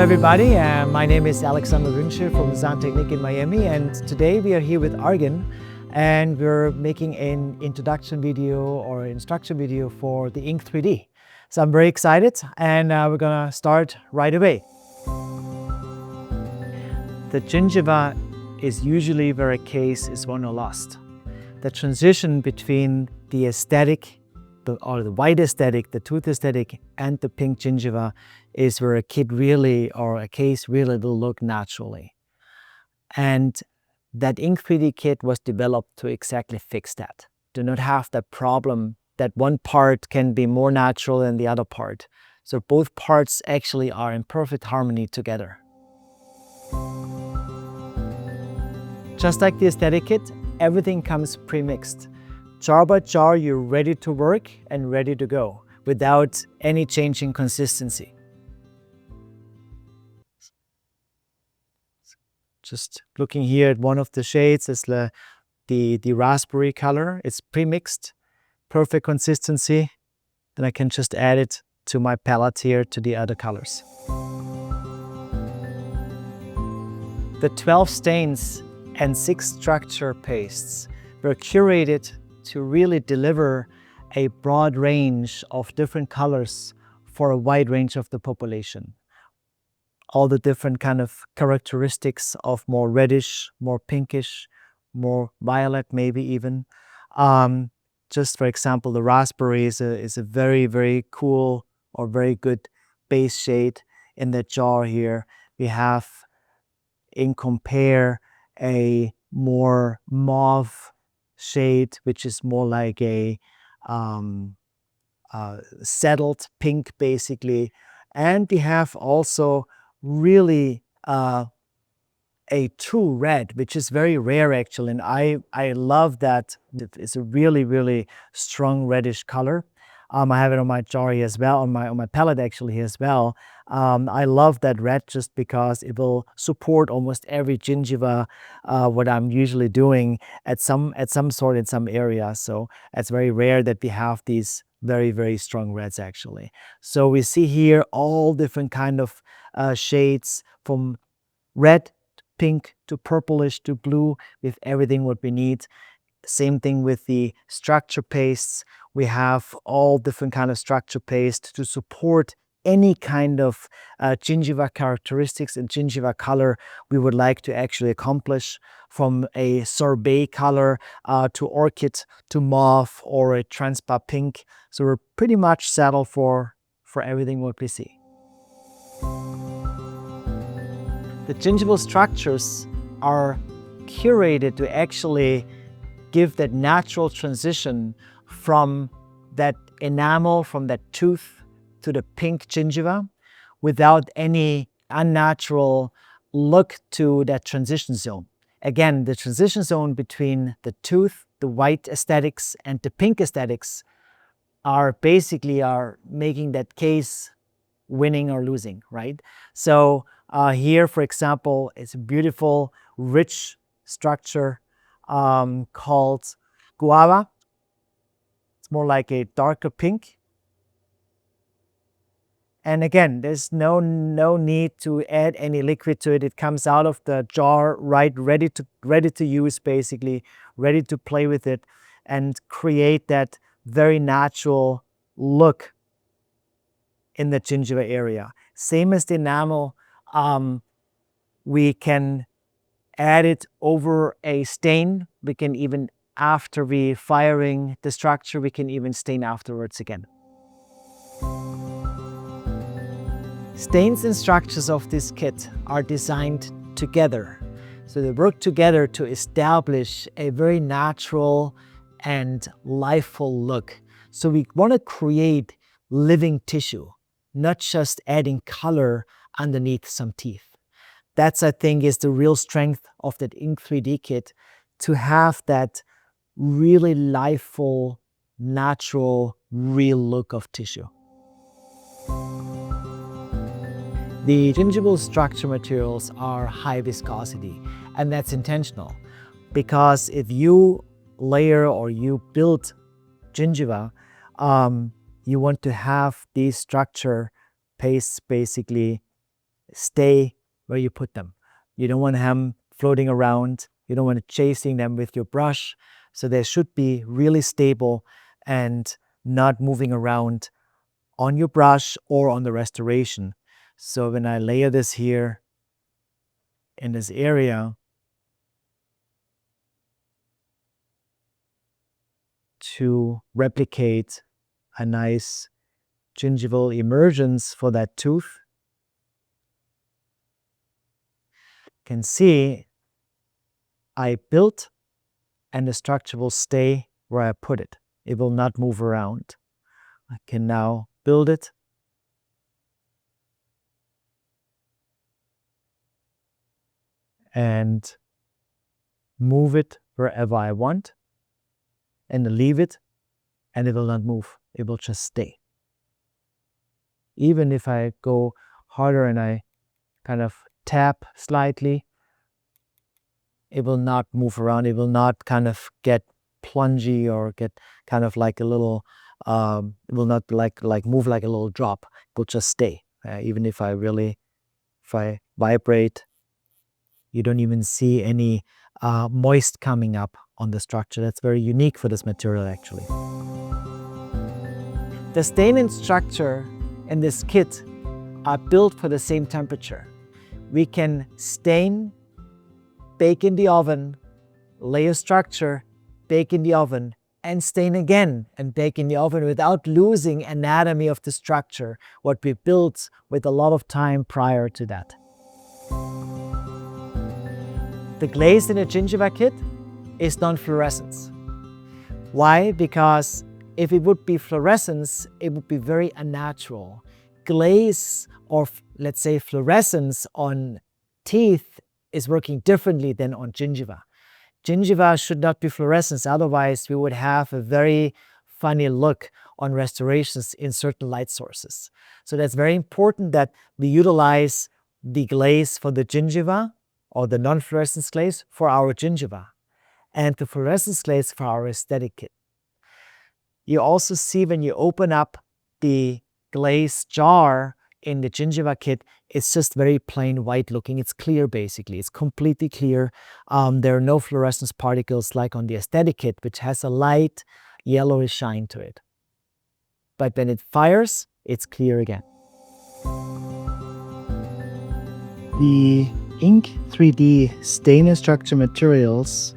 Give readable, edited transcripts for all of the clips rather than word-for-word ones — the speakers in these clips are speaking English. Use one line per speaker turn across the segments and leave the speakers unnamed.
everybody, my name is Wünsche from Zahntechnique in Miami, and today we are here with Argen and we're making an introduction video or instruction video for the iNK 3D. So I'm very excited and we're gonna start right away. The gingiva is usually where a case is won or lost. The transition between the aesthetic or the white aesthetic, the tooth aesthetic, and the pink gingiva is where a kid really, or a case really will look naturally. And that iNK 3D kit was developed to exactly fix that. Do not have that problem that one part can be more natural than the other part. So both parts actually are in perfect harmony together. Just like the aesthetic kit, everything comes pre-mixed. Jar by jar, you're ready to work and ready to go without any change in consistency. Just looking here at one of the shades, is the raspberry color. It's pre-mixed, perfect consistency. Then I can just add it to my palette here to the other colors. The 12 stains and 6 structure pastes were curated to really deliver a broad range of different colors for a wide range of the population. All the different kind of characteristics of more reddish, more pinkish, more violet maybe even. Just for example, the raspberry is a very, very cool or very good base shade in the jar here. We have in compare a more mauve shade, which is more like a settled pink basically. And we have also really a true red, which is very rare actually, and I love that. It's a really, really strong reddish color. I have it on my jar here as well, on my palette actually here as well. I love that red just because it will support almost every gingiva what I'm usually doing at some sort in some area. So it's very rare that we have these very, very strong reds actually. So we see here all different kind of shades from red, pink to purplish to blue with everything what we need. Same thing with the structure pastes. We have all different kind of structure paste to support any kind of gingiva characteristics and gingiva color we would like to actually accomplish, from a sorbet color to orchid to mauve or a transpa pink. So we're pretty much settled for everything what we see. The gingival structures are curated to actually give that natural transition from that enamel, from that tooth to the pink gingiva without any unnatural look to that transition zone. Again, the transition zone between the tooth, the white aesthetics, and the pink aesthetics are basically making that case winning or losing, right? So here, for example, it's a beautiful, rich structure called guava. It's more like a darker pink. And again, there's no need to add any liquid to it. It comes out of the jar right, ready to use basically, ready to play with it and create that very natural look in the gingiva area. Same as the enamel, we can add it over a stain. We can even, after we firing the structure, we can even stain afterwards again. Stains and structures of this kit are designed together. So they work together to establish a very natural and lifeful look. So we want to create living tissue, not just adding color underneath some teeth. That's, I think, is the real strength of that iNK 3D kit, to have that really lifeful, natural, real look of tissue. The gingival structure materials are high viscosity, and that's intentional, because if you layer or you build gingiva, you want to have these structure pastes basically stay where you put them. You don't want them floating around. You don't want to chasing them with your brush. So they should be really stable and not moving around on your brush or on the restoration. So when I layer this here in this area to replicate a nice gingival emergence for that tooth, you can see I built and the structure will stay where I put it. It will not move around. I can now build it and move it wherever I want and leave it, and it will not move. It will just stay. Even if I go harder and I kind of tap slightly, it will not move around. It will not kind of get plungy or get kind of like a little, it will not like move like a little drop. It will just stay. Even if I vibrate, you don't even see any moist coming up on the structure. That's very unique for this material, actually. The stain and structure in this kit are built for the same temperature. We can stain, bake in the oven, layer structure, bake in the oven, and stain again and bake in the oven without losing anatomy of the structure, what we built with a lot of time prior to that. The glaze in a Gingiva kit is non-fluorescence. Why? Because if it would be fluorescence, it would be very unnatural. Glaze, or let's say fluorescence on teeth, is working differently than on gingiva. Gingiva should not be fluorescence, otherwise we would have a very funny look on restorations in certain light sources. So that's very important that we utilize the glaze for the gingiva or the non-fluorescence glaze for our gingiva and the fluorescence glaze for our aesthetic kit. You also see when you open up the glaze jar in the Gingiva kit, it's just very plain white looking. It's clear basically. It's completely clear. There are no fluorescence particles like on the aesthetic kit, which has a light yellowish shine to it. But when it fires, it's clear again. The iNK 3D stain and structure materials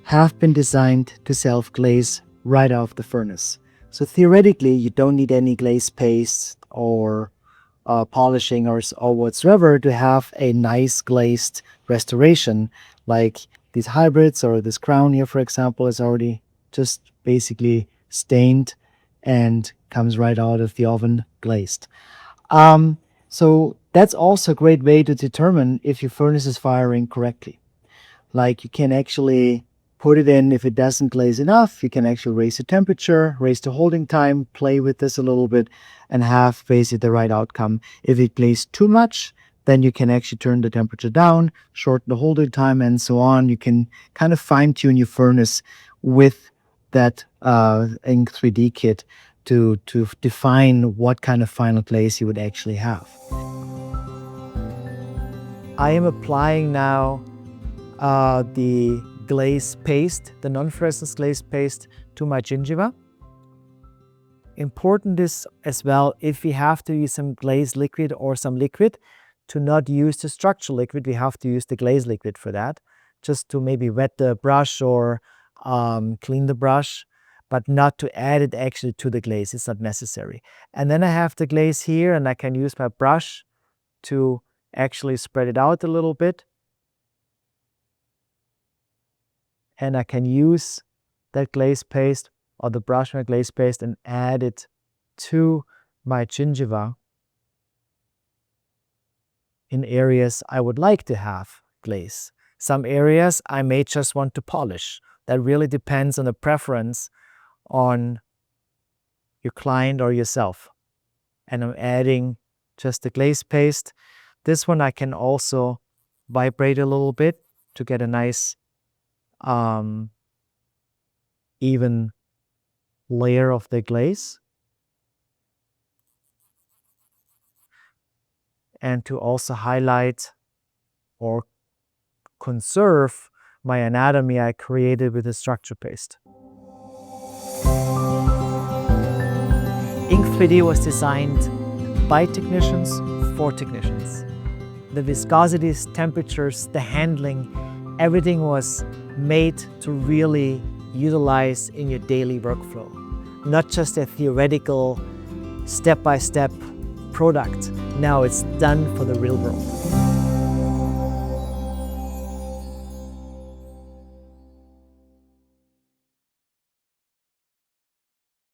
have been designed to self-glaze right off the furnace. So theoretically, you don't need any glaze paste or polishing or whatsoever to have a nice glazed restoration. Like these hybrids or this crown here, for example, is already just basically stained and comes right out of the oven glazed. So that's also a great way to determine if your furnace is firing correctly. Like you can actually put it in. If it doesn't glaze enough, you can actually raise the temperature, raise the holding time, play with this a little bit, and have basically the right outcome. If it glazed too much, then you can actually turn the temperature down, shorten the holding time, and so on. You can kind of fine-tune your furnace with that iNK 3D kit to define what kind of final glaze you would actually have. I am applying now the glaze paste, the non-fluorescence glaze paste, to my gingiva. Important is as well, if we have to use some glaze liquid or some liquid, to not use the structural liquid. We have to use the glaze liquid for that, just to maybe wet the brush or clean the brush, but not to add it actually to the glaze. It's not necessary. And then I have the glaze here, and I can use my brush to actually spread it out a little bit. And I can use that glaze paste or the brush my glaze paste and add it to my gingiva in areas I would like to have glaze. Some areas I may just want to polish. That really depends on the preference on your client or yourself. And I'm adding just the glaze paste. This one I can also vibrate a little bit to get a nice even layer of the glaze. and to also highlight or conserve my anatomy I created with the structure paste. Ink 3D was designed by technicians for technicians. The viscosities, temperatures, the handling, everything was made to really utilize in your daily workflow. Not just a theoretical, step-by-step product. Now it's done for the real world.